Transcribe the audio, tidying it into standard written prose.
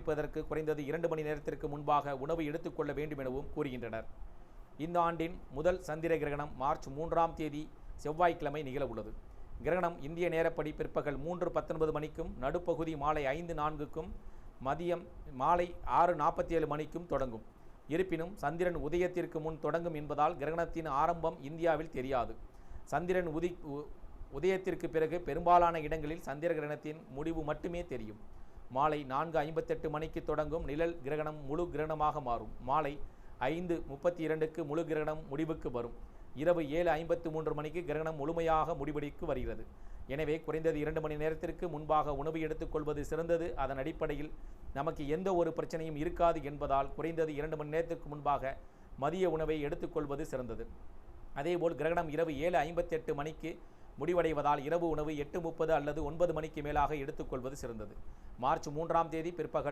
ஆரம்பிப்பதற்கு குறைந்தது 2 மணி நேரத்திற்கு முன்பாக உணவு எடுத்துக்கொள்ள வேண்டும் எனவும் கூறுகின்றனர். இந்த ஆண்டின் முதல் சந்திர கிரகணம் மார்ச் 3ஆம் தேதி செவ்வாய்க்கிழமை நிகழவுள்ளது. கிரகணம் இந்திய நேரப்படி பிற்பகல் 3:19 மணிக்கும், நடுப்பகுதி மாலை 5:04க்கும், மதியம் மாலை 6:47 மணிக்கும் தொடங்கும். இருப்பினும் சந்திரன் உதயத்திற்கு முன் தொடங்கும் என்பதால் கிரகணத்தின் ஆரம்பம் இந்தியாவில் தெரியாது. சந்திரன் உதயத்திற்கு பிறகு பெரும்பாலான இடங்களில் சந்திர கிரகணத்தின் முடிவு மட்டுமே தெரியும். மாலை 4:58 மணிக்கு தொடங்கும் நிழல் கிரகணம் முழு கிரகணமாக மாறும். மாலை 5:32க்கு முழு கிரகணம் முடிவுக்கு வரும். இரவு 7:53 மணிக்கு கிரகணம் முழுமையாக முடிவடைக்கு வருகிறது. எனவே குறைந்தது 2 மணி நேரத்திற்கு முன்பாக உணவு எடுத்துக்கொள்வது சிறந்தது. அதன் அடிப்படையில் நமக்கு எந்த ஒரு பிரச்சனையும் இருக்காது என்பதால் குறைந்தது 2 மணி நேரத்திற்கு முன்பாக மதிய உணவை எடுத்துக்கொள்வது சிறந்தது. அதேபோல் கிரகணம் இரவு 7:58 மணிக்கு முடிவடைவதால் இரவு உணவு 8:30 அல்லது 9 மணிக்கு மேலாக எடுத்துக்கொள்வது சிறந்தது. மார்ச் 3ஆம் தேதி பிற்பகல்